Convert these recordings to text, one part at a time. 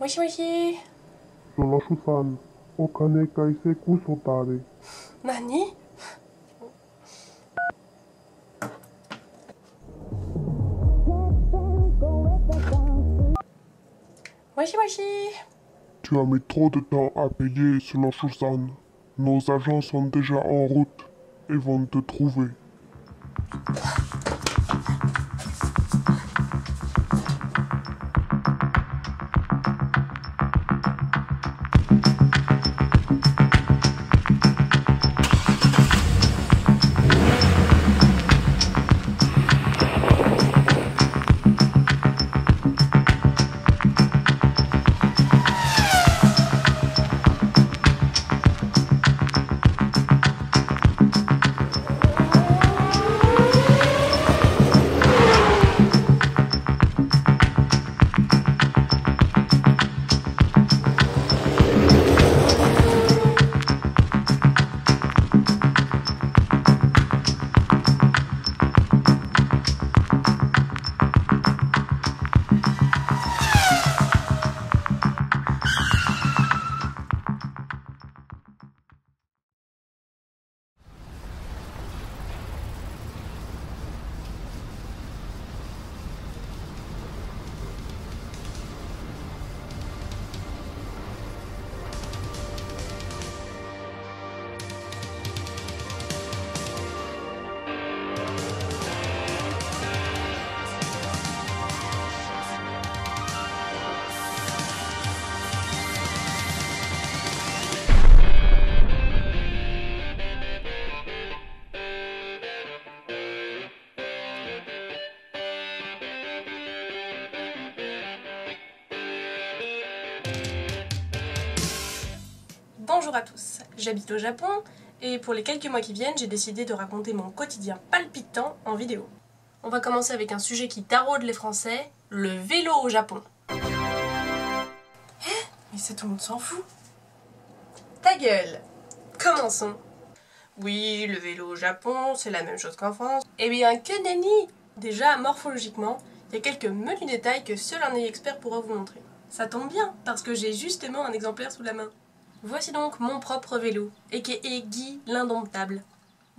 Moshi moshi. Sono Shusan, o kane kaise kusotare. Nani? Moshi moshi. Tu as mis trop de temps à payer, Sono Shusan. Nos agents sont déjà en route et vont te trouver. Bonjour à tous, j'habite au Japon et pour les quelques mois qui viennent, j'ai décidé de raconter mon quotidien palpitant en vidéo. On va commencer avec un sujet qui taraude les Français, le vélo au Japon. Mais ça, tout le monde s'en fout. Ta gueule. Commençons. Oui, le vélo au Japon, c'est la même chose qu'en France. Eh bien, que nenni! Déjà, morphologiquement, il y a quelques menus détails que seul un œil expert pourra vous montrer. Ça tombe bien, parce que j'ai justement un exemplaire sous la main. Voici donc mon propre vélo, aka Guy l'indomptable.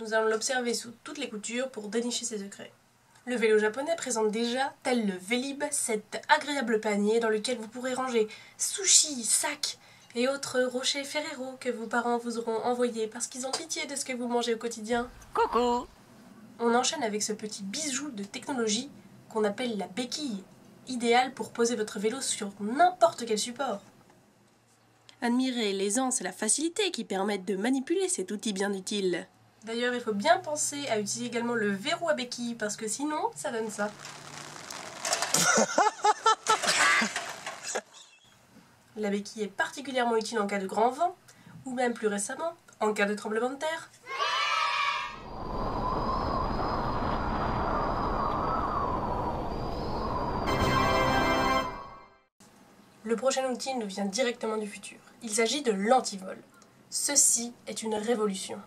Nous allons l'observer sous toutes les coutures pour dénicher ses secrets. Le vélo japonais présente déjà, tel le Vélib, cet agréable panier dans lequel vous pourrez ranger sushis, sacs et autres rochers Ferrero que vos parents vous auront envoyés parce qu'ils ont pitié de ce que vous mangez au quotidien. Coucou! On enchaîne avec ce petit bijou de technologie qu'on appelle la béquille, idéal pour poser votre vélo sur n'importe quel support. Admirez l'aisance et la facilité qui permettent de manipuler cet outil bien utile. D'ailleurs, il faut bien penser à utiliser également le verrou à béquille parce que sinon, ça donne ça. La béquille est particulièrement utile en cas de grand vent, ou même plus récemment, en cas de tremblement de terre. Le prochain outil nous vient directement du futur. Il s'agit de l'antivol. Ceci est une révolution.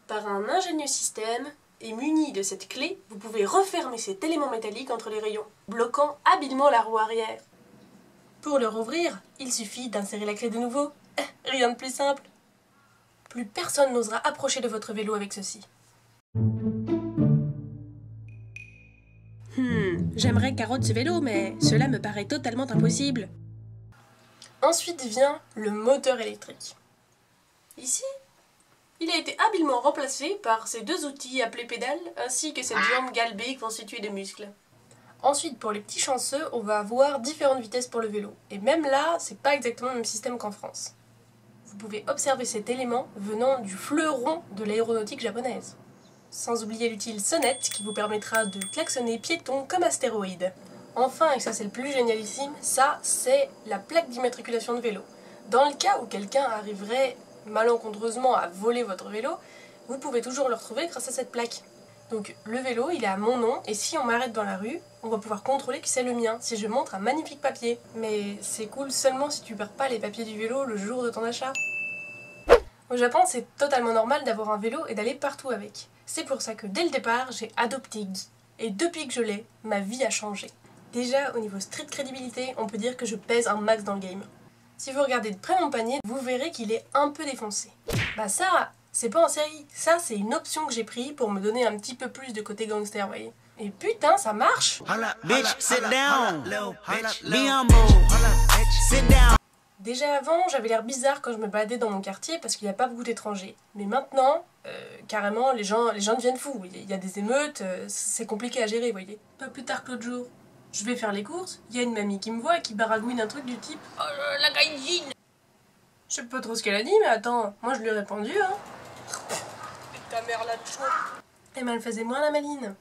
Par un ingénieux système, et muni de cette clé, vous pouvez refermer cet élément métallique entre les rayons, bloquant habilement la roue arrière. Pour le rouvrir, il suffit d'insérer la clé de nouveau. Rien de plus simple. Plus personne n'osera approcher de votre vélo avec ceci. J'aimerais carotte ce vélo, mais cela me paraît totalement impossible. Ensuite vient le moteur électrique. Ici, il a été habilement remplacé par ces deux outils appelés pédales, ainsi que cette jambe galbée constituée de muscles. Ensuite, pour les petits chanceux, on va avoir différentes vitesses pour le vélo. Et même là, c'est pas exactement le même système qu'en France. Vous pouvez observer cet élément venant du fleuron de l'aéronautique japonaise. Sans oublier l'utile sonnette qui vous permettra de klaxonner piéton comme astéroïde. Enfin, et ça c'est le plus génialissime, ça c'est la plaque d'immatriculation de vélo. Dans le cas où quelqu'un arriverait malencontreusement à voler votre vélo, vous pouvez toujours le retrouver grâce à cette plaque. Donc le vélo, il est à mon nom, et si on m'arrête dans la rue, on va pouvoir contrôler que c'est le mien, si je montre un magnifique papier. Mais c'est cool seulement si tu perds pas les papiers du vélo le jour de ton achat. Au Japon, c'est totalement normal d'avoir un vélo et d'aller partout avec. C'est pour ça que dès le départ, j'ai adopté Guy. Et depuis que je l'ai, ma vie a changé. Déjà, au niveau street crédibilité, on peut dire que je pèse un max dans le game. Si vous regardez de près mon panier, vous verrez qu'il est un peu défoncé. Bah ça, c'est pas en série. Ça, c'est une option que j'ai prise pour me donner un petit peu plus de côté gangster, vous voyez. Et putain, ça marche! Déjà avant, j'avais l'air bizarre quand je me baladais dans mon quartier parce qu'il n'y a pas beaucoup d'étrangers. Mais maintenant, carrément, les gens deviennent fous. Il y a des émeutes, c'est compliqué à gérer, vous voyez. Pas plus tard que l'autre jour, je vais faire les courses, il y a une mamie qui me voit et qui baragouine un truc du type « Oh la gaïdine !» Je sais pas trop ce qu'elle a dit, mais attends, moi je lui ai répondu, hein. Et ta mère là-dessous. Et ben elle faisait moins la maline.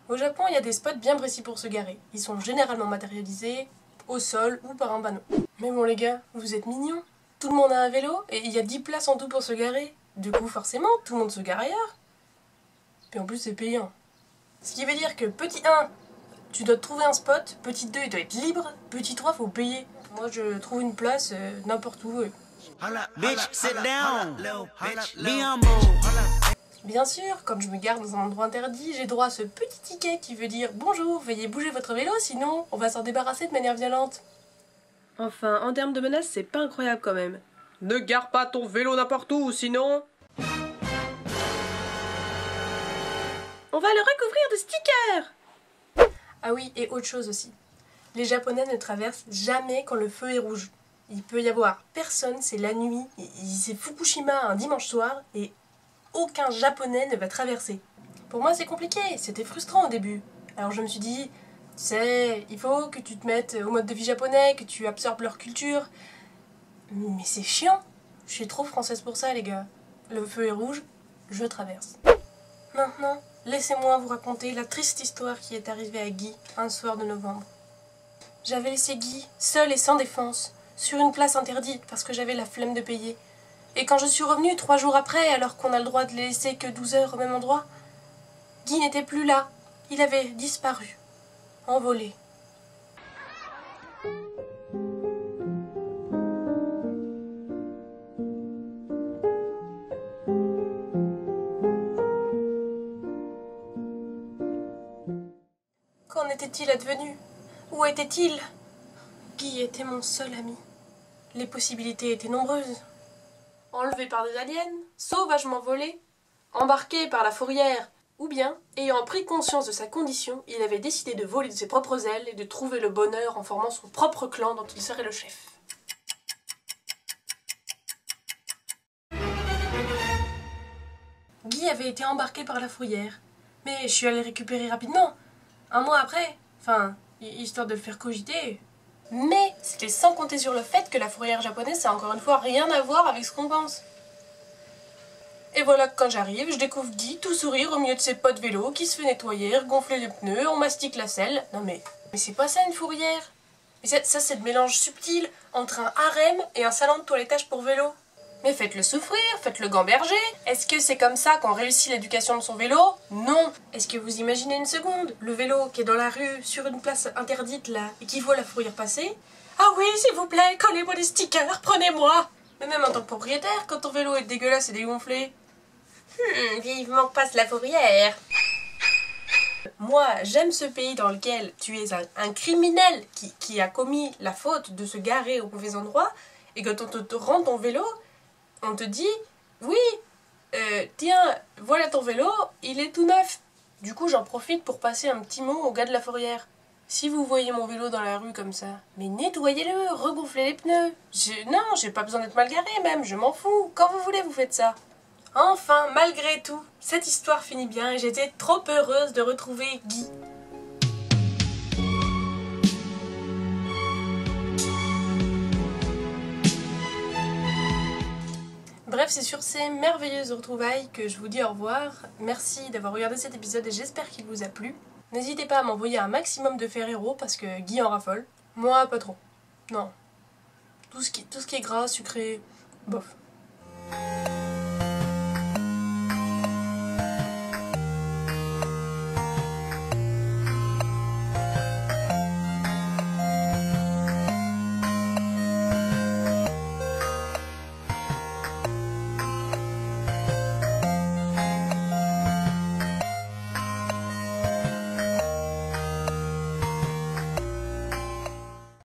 Au Japon, il y a des spots bien précis pour se garer. Ils sont généralement matérialisés au sol ou par un panneau. Mais bon les gars, vous êtes mignons. Tout le monde a un vélo et il y a 10 places en tout pour se garer. Du coup, forcément, tout le monde se gare ailleurs. Puis en plus, c'est payant. Ce qui veut dire que petit 1, tu dois trouver un spot. Petit 2, il doit être libre. Petit 3, faut payer. Moi, je trouve une place n'importe où. Bien sûr, comme je me gare dans un endroit interdit, j'ai droit à ce petit ticket qui veut dire « Bonjour, veuillez bouger votre vélo, sinon on va s'en débarrasser de manière violente. » Enfin, en termes de menaces, c'est pas incroyable quand même. Ne gare pas ton vélo n'importe où, sinon... on va le recouvrir de stickers! Ah oui, et autre chose aussi. Les Japonais ne traversent jamais quand le feu est rouge. Il peut y avoir personne, c'est la nuit, c'est Fukushima un dimanche soir, et aucun Japonais ne va traverser. Pour moi, c'est compliqué, c'était frustrant au début. Alors je me suis dit, tu sais, il faut que tu te mettes au mode de vie japonais, que tu absorbes leur culture. Mais c'est chiant. Je suis trop française pour ça, les gars. Le feu est rouge, je traverse. Maintenant, laissez-moi vous raconter la triste histoire qui est arrivée à Guy un soir de novembre. J'avais laissé Guy, seul et sans défense, sur une place interdite parce que j'avais la flemme de payer. Et quand je suis revenue 3 jours après, alors qu'on a le droit de les laisser que 12 heures au même endroit, Guy n'était plus là. Il avait disparu. Envolé. Qu'en était-il advenu? Où était-il? Guy était mon seul ami. Les possibilités étaient nombreuses. Enlevé par des aliens, sauvagement volé, embarqué par la fourrière, ou bien, ayant pris conscience de sa condition, il avait décidé de voler de ses propres ailes et de trouver le bonheur en formant son propre clan dont il serait le chef. Guy avait été embarqué par la fourrière, mais je suis allée le récupérer rapidement, 1 mois après, enfin, histoire de le faire cogiter. Mais c'était sans compter sur le fait que la fourrière japonaise, ça a encore une fois rien à voir avec ce qu'on pense. Et voilà que quand j'arrive, je découvre Guy tout sourire au milieu de ses potes vélo qui se fait nettoyer, gonfler les pneus, on mastique la selle. Non mais c'est pas ça une fourrière. Mais ça c'est le mélange subtil entre un harem et un salon de toilettage pour vélo. Mais faites-le souffrir, faites-le gamberger. Est-ce que c'est comme ça qu'on réussit l'éducation de son vélo? Non. Est-ce que vous imaginez une seconde, le vélo qui est dans la rue, sur une place interdite là, et qui voit la fourrière passer? Ah oui, s'il vous plaît, collez-moi des stickers, prenez-moi. Mais même en tant que propriétaire, quand ton vélo est dégueulasse et dégonflé, vivement passe la fourrière. Moi, j'aime ce pays dans lequel tu es un criminel qui a commis la faute de se garer au mauvais endroit, et quand on te rend ton vélo, on te dit, oui, tiens, voilà ton vélo, il est tout neuf. Du coup, j'en profite pour passer un petit mot au gars de la fourrière. Si vous voyez mon vélo dans la rue comme ça, mais nettoyez-le, regonflez les pneus. Non, j'ai pas besoin d'être mal garé même, je m'en fous. Quand vous voulez, vous faites ça. Enfin, malgré tout, cette histoire finit bien et j'étais trop heureuse de retrouver Guy. Bref, c'est sur ces merveilleuses retrouvailles que je vous dis au revoir. Merci d'avoir regardé cet épisode et j'espère qu'il vous a plu. N'hésitez pas à m'envoyer un maximum de Ferrero parce que Guy en raffole. Moi, pas trop. Non. Tout ce qui est gras, sucré, bof.